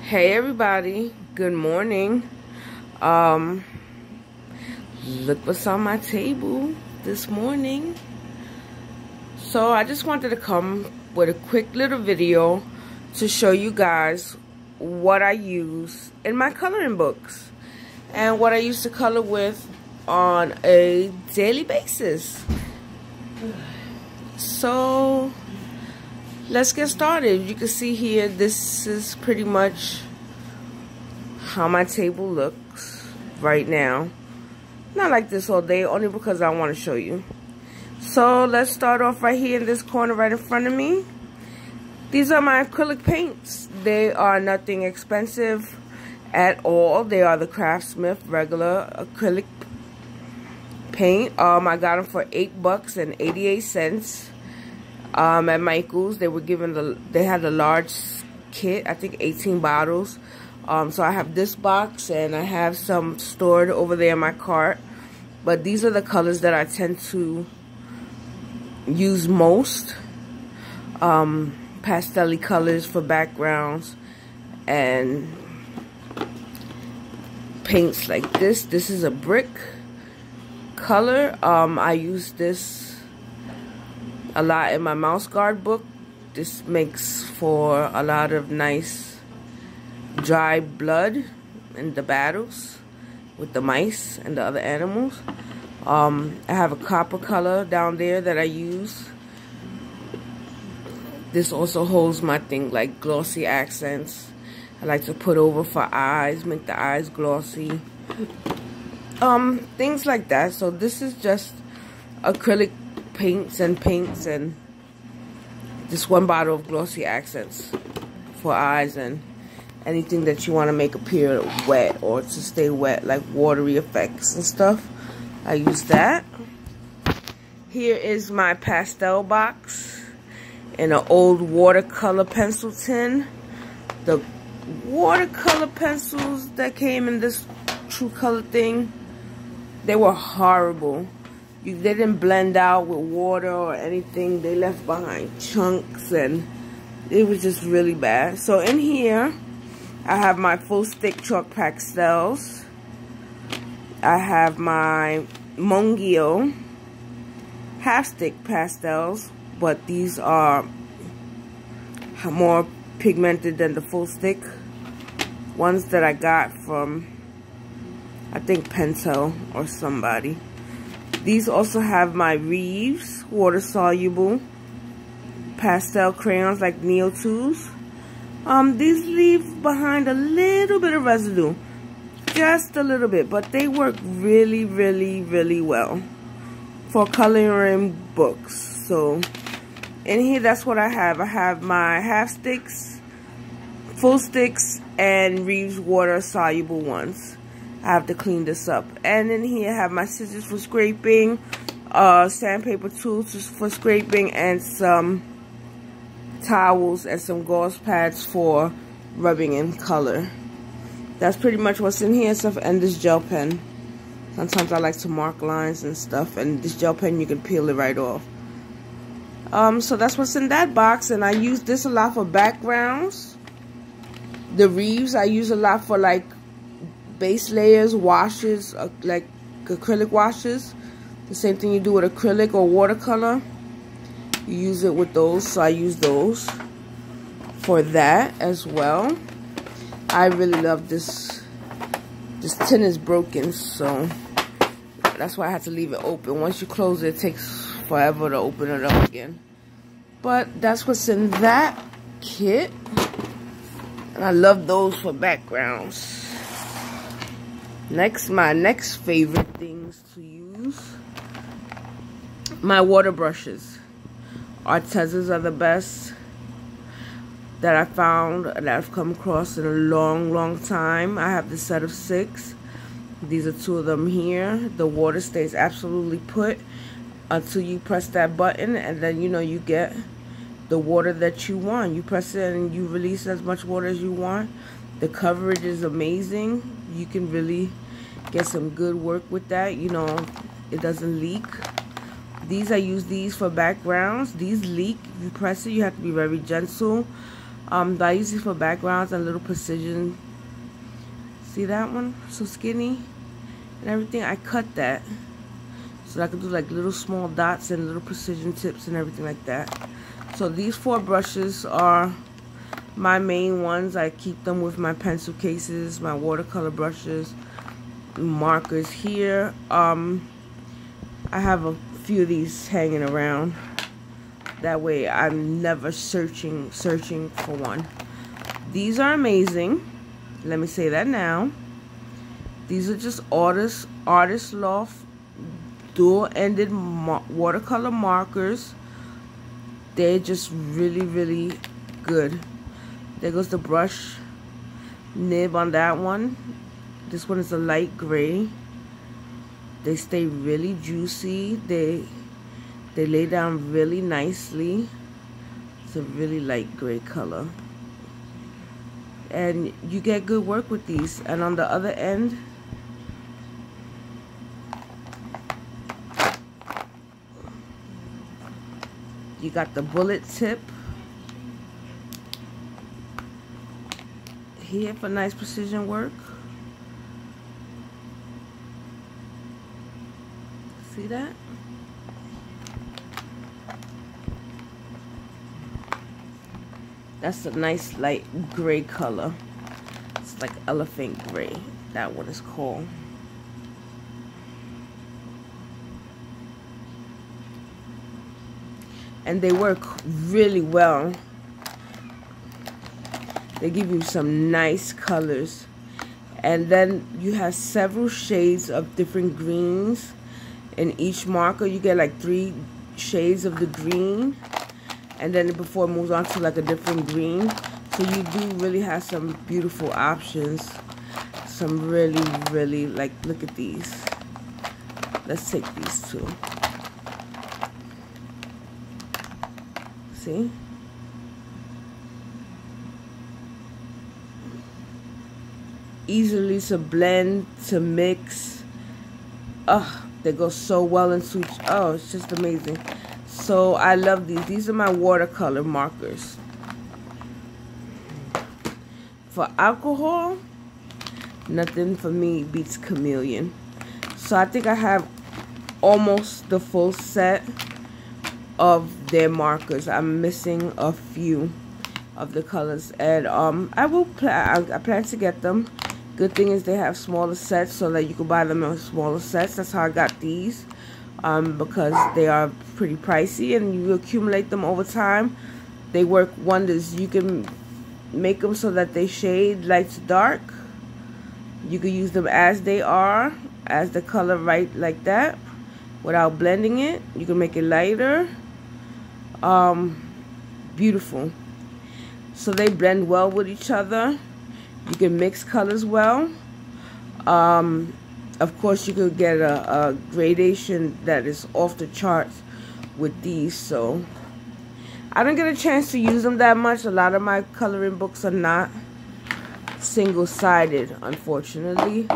Hey everybody, good morning. Look what's on my table this morning. So I just wanted to come with a quick little video to show you guys what I use in my coloring books and what I used to color with on a daily basis. So let's get started. You can see here, this is pretty much how my table looks right now. Not like this all day, only because I want to show you. So let's start off right here in this corner right in front of me. These are my acrylic paints. They are nothing expensive at all. They are the Craftsmith regular acrylic paint. I got them for $8.88. At Michael's, they were given they had a large kit, I think 18 bottles. So I have this box and I have some stored over there in my cart. But these are the colors that I tend to use most. Pastel-y colors for backgrounds and paints like this. This is a brick color. I use this a lot in my mouse guard book. This makes for a lot of nice dry blood in the battles with the mice and the other animals. I have a copper color down there that I use. This also holds my thing like glossy accents. I like to put over for eyes, make the eyes glossy. Things like that. So this is just acrylic paints and just one bottle of glossy accents for eyes and anything that you want to make appear wet or to stay wet, like watery effects and stuff. I use that. Here is my pastel box in an old watercolor pencil tin. The watercolor pencils that came in this True Color thing, they were horrible. They didn't blend out with water or anything. They left behind chunks and it was just really bad. So in here, I have my full stick chalk pastels. I have my Mongio half stick pastels, but these are more pigmented than the full stick ones that I got from, I think, Pentel or somebody. These also have my Reeves water-soluble pastel crayons like Neo 2s. These leave behind a little bit of residue. Just a little bit. But they work really, really, really well for coloring books. So, in here, that's what I have. I have my half sticks, full sticks, and Reeves water-soluble ones. I have to clean this up. And in here I have my scissors for scraping, sandpaper tools for scraping, and some towels and some gauze pads for rubbing in color. That's pretty much what's in here. Stuff, and this gel pen. Sometimes I like to mark lines and stuff, and this gel pen, you can peel it right off. So that's what's in that box, and I use this a lot for backgrounds. The Reeves I use a lot for like base layers, washes, like acrylic washes. The same thing you do with acrylic or watercolor. You use it with those, so I use those for that as well. I really love this. This tin is broken, so that's why I had to leave it open. Once you close it, it takes forever to open it up again. But that's what's in that kit. And I love those for backgrounds. Next, my next favorite things to use, my water brushes. Artezas are the best that I found, that I've come across in a long, long time. I have the set of 6. These are 2 of them here. The water stays absolutely put until you press that button, and then you get the water that you want. You press it and you release as much water as you want. The coverage is amazing. You can really get some good work with that. It doesn't leak. I use these for backgrounds. These leak. If you press it, you have to be very gentle. I use these for backgrounds and little precision. See that one? So skinny and everything. I cut that so I can do like little small dots and little precision tips and everything like that. So these 4 brushes are my main ones. I keep them with my pencil cases, my watercolor brushes, markers here. I have a few of these hanging around. That way I'm never searching for one. These are amazing. Let me say that now. These are just Artist Loft dual-ended watercolor markers. They're just really, really good. There goes the brush nib on that one. This one is a light gray. They stay really juicy. They lay down really nicely. It's a really light gray color. And you get good work with these. And on the other end, you got the bullet tip here for nice precision work. See that? That's a nice light gray color. It's like elephant gray. That one is called. And they work really well. They give you some nice colors. And then you have several shades of different greens. In each marker, you get like 3 shades of the green. And then before it moves on to like a different green. So you do really have some beautiful options. Some really, really, like, look at these. Let's take these 2. See? Easily to blend, to mix. They go so well into each. Oh, it's just amazing. So I love these. These are my watercolor markers. For alcohol, nothing for me beats Chameleon. So I think I have almost the full set of their markers. I'm missing a few of the colors, and I plan to get them. Good thing is they have smaller sets, so that you can buy them in smaller sets. That's how I got these, because they are pretty pricey, and you accumulate them over time. They work wonders. You can make them so that they shade light to dark. You can use them as they are, as the color right like that, without blending it. You can make it lighter. Beautiful. So they blend well with each other. You can mix colors well. Of course, you could get a gradation that is off the charts with these. So I don't get a chance to use them that much. A lot of my coloring books are not single-sided, unfortunately.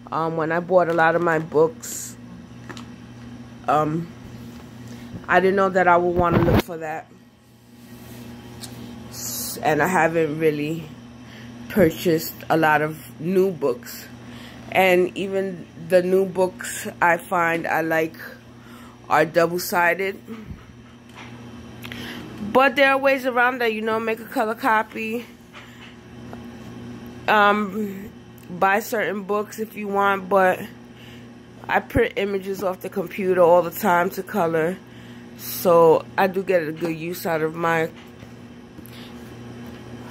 When I bought a lot of my books, I didn't know that I would want to look for that. And I haven't really purchased a lot of new books. And even the new books I find I like are double-sided. But there are ways around that, you know, make a color copy. Buy certain books if you want, but I print images off the computer all the time to color. So I do get a good use out of my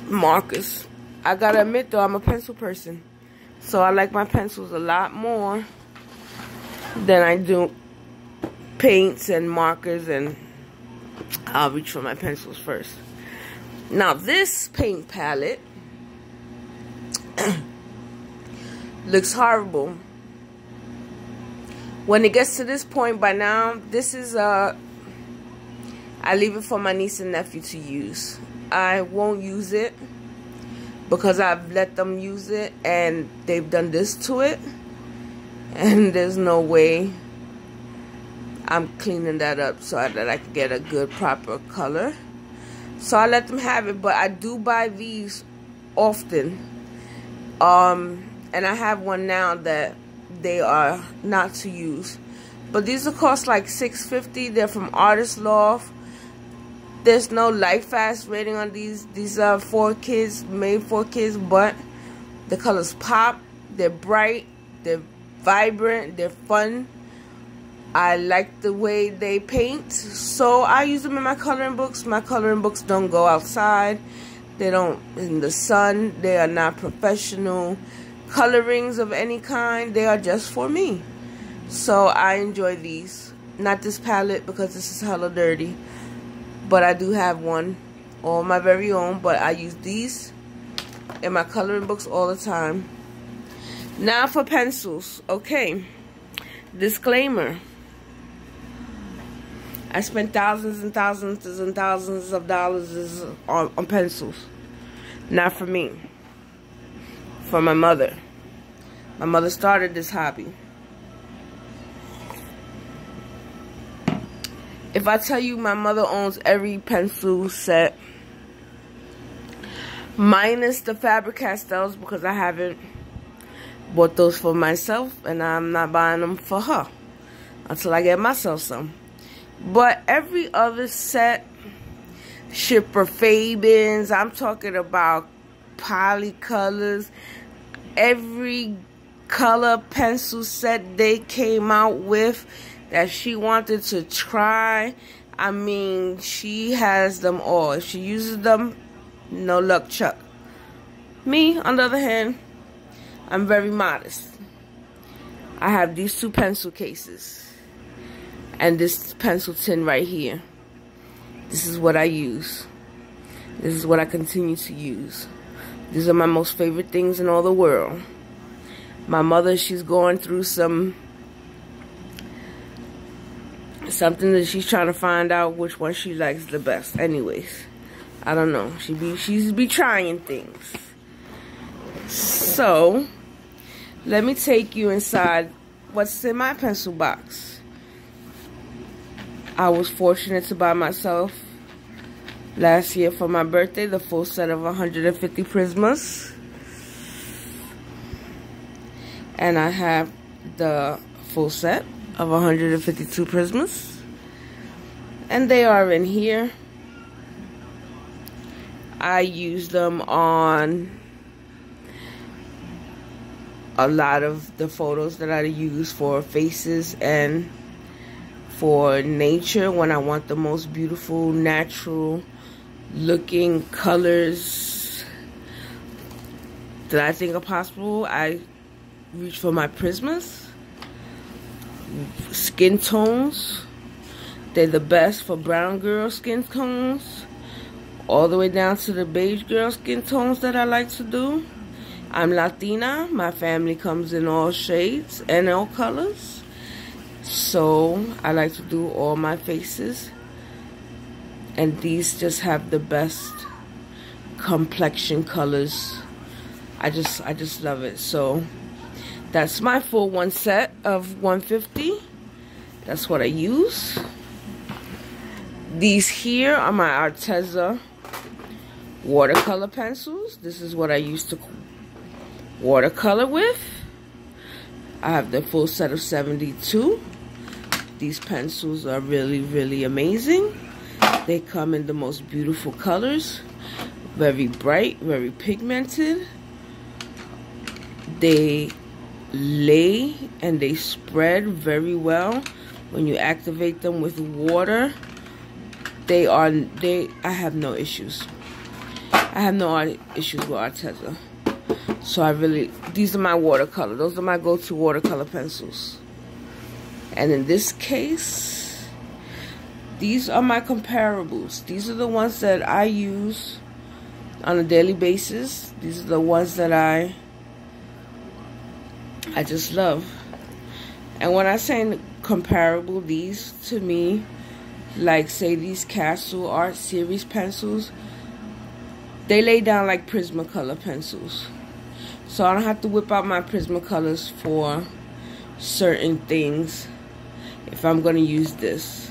markers. I gotta admit though, I'm a pencil person. So I like my pencils a lot more than I do paints and markers, and I'll reach for my pencils first. Now this paint palette looks horrible. When it gets to this point by now, this is I leave it for my niece and nephew to use. I won't use it because I've let them use it and they've done this to it, and there's no way I'm cleaning that up so that I can get a good proper color. So I let them have it, but I do buy these often. And I have one now that they are not to use. But these will cost like $6.50. They're from Artist Loft. There's no Light Fast rating on these. These are for kids, made for kids, but the colors pop. They're bright. They're vibrant. They're fun. I like the way they paint, so I use them in my coloring books. My coloring books don't go outside. They don't in the sun. They are not professional colorings of any kind. They are just for me. So I enjoy these. Not this palette because this is hella dirty. But I do have one on my very own. But I use these in my coloring books all the time. Now for pencils. Okay. Disclaimer. I spent thousands and thousands and thousands of dollars on pencils. Not for me. For my mother. My mother started this hobby. If I tell you my mother owns every pencil set, minus the Faber-Castells, because I haven't bought those for myself, and I'm not buying them for her until I get myself some. But every other set, Schipper Fabens, I'm talking about Polycolors, every color pencil set they came out with that she wanted to try, I mean, she has them all. If she uses them, no luck, Chuck. Me, on the other hand, I'm very modest. I have these two pencil cases. And this pencil tin right here. This is what I use. This is what I continue to use. These are my most favorite things in all the world. My mother, she's going through something that she's trying to find out which one she likes the best. Anyways, I don't know. She's be trying things. So, let me take you inside what's in my pencil box. I was fortunate to buy myself last year for my birthday the full set of 150 Prismas. And I have the full set of 152 Prismas. And they are in here. I use them on a lot of the photos that I use for faces and for nature, when I want the most beautiful, natural looking colors that I think are possible. I reach for my Prismas. Skin tones, they're the best for brown girl skin tones, all the way down to the beige girl skin tones that I like to do. I'm Latina. My family comes in all shades and all colors. So I like to do all my faces, and these just have the best complexion colors. I just love it. So that's my full one set of 150. That's what I use. These here are my Arteza watercolor pencils. This is what I used to watercolor with. I have the full set of 72. These pencils are really, really amazing. They come in the most beautiful colors. Very bright, very pigmented. They lay and they spread very well when you activate them with water. I have no issues. I have no issues with Arteza. So these are my watercolor. Those are my go-to watercolor pencils. And in this case, these are my comparables. These are the ones that I use on a daily basis. These are the ones that I just love. And when I say comparable, these to me, like say these Castle Art Series pencils, they lay down like Prismacolor pencils. So I don't have to whip out my Prismacolors for certain things if I'm going to use this.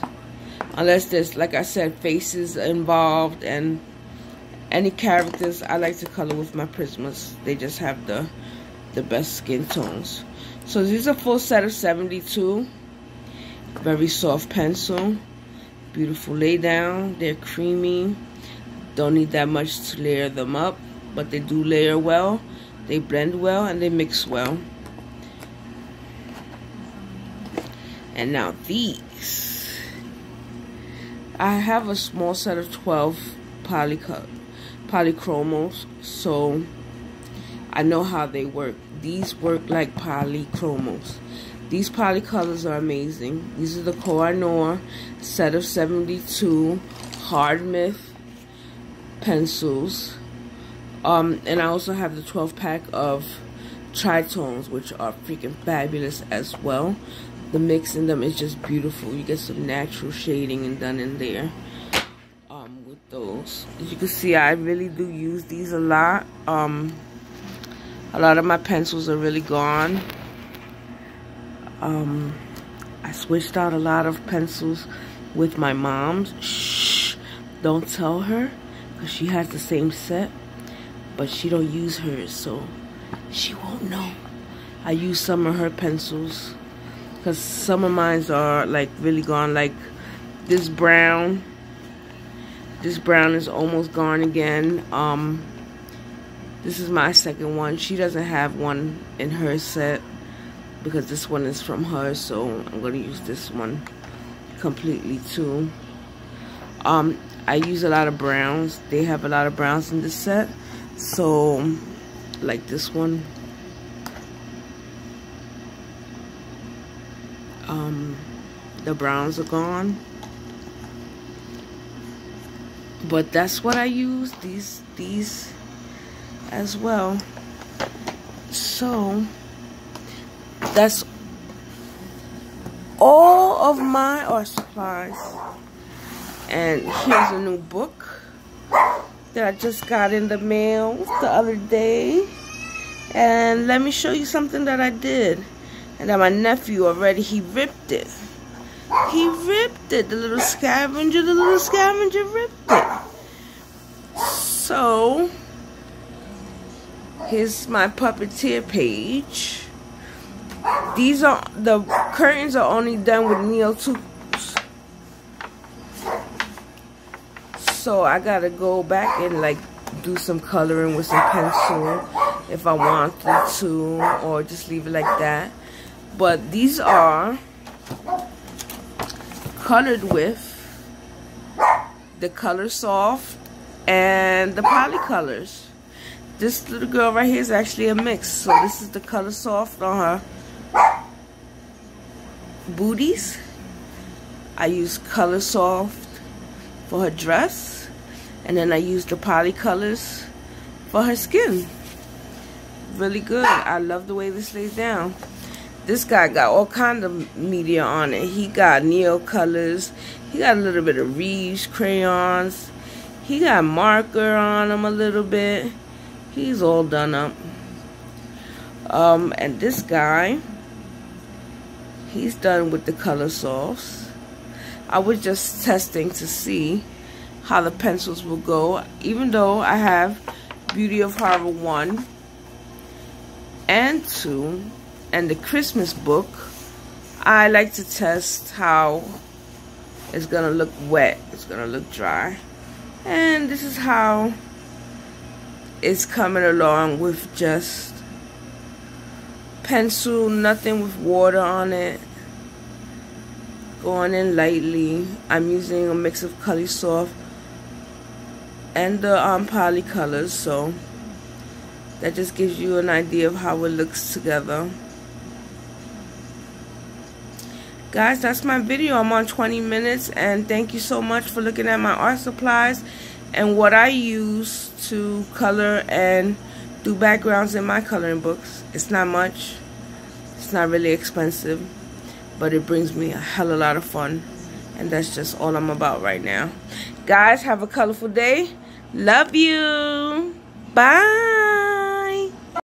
unless there's, like I said, faces involved and any characters. I like to color with my Prismas. They just have the best skin tones. So these is a full set of 72. Very soft pencil. Beautiful lay down. They're creamy. Don't need that much to layer them up, but they do layer well. They blend well and they mix well. And now these. I have a small set of 12 polychromos, so I know how they work. These work like polychromos. These polycolors are amazing. These are the Koh-i-Noor set of 72 Hard Myth pencils. And I also have the 12 pack of Tritones, which are freaking fabulous as well. The mix in them is just beautiful. You get some natural shading and done in there with those. As you can see, I really do use these a lot. A lot of my pencils are really gone. I switched out a lot of pencils with my mom's. Shh, don't tell her, because she has the same set, but she don't use hers, so she won't know. I use some of her pencils, because some of mine are like really gone. Like this brown is almost gone again. This is my second one. She doesn't have one in her set, because this one is from her, so I'm going to use this one completely too. I use a lot of browns. They have a lot of browns in this set, so like this one. The browns are gone, but that's what I use. These as well. So that's all of my art supplies. And here's a new book that I just got in the mail the other day. And let me show you something that I did. And that my nephew already, he ripped it. He ripped it. The little scavenger ripped it. So, here's my puppeteer page. These are, the curtains are only done with Neotypes. So I gotta go back and like do some coloring with some pencil if I wanted to, or just leave it like that. But these are colored with the Color Soft and the Polycolors. This little girl right here is actually a mix. So this is the Color Soft on her booties. I use Color Soft for her dress, and then I use the Polycolors for her skin. Really good. I love the way this lays down. This guy got all kind of media on it. He got Neo colors. He got a little bit of Reeves crayons. He got marker on him a little bit. He's all done up. And this guy, he's done with the Color Softs. I was just testing to see how the pencils will go. Even though I have Beauty of Horror 1 and 2 and the Christmas book, I like to test how it's gonna look wet, it's gonna look dry. And this is how it's coming along, with just pencil, nothing with water on it, going in lightly. I'm using a mix of Color Soft and the Polycolors, so that just gives you an idea of how it looks together. Guys, that's my video. I'm on 20 minutes, and thank you so much for looking at my art supplies and what I use to color and do backgrounds in my coloring books. It's not much. It's not really expensive, but it brings me a hell of a lot of fun, and that's just all I'm about right now. Guys, have a colorful day. Love you. Bye.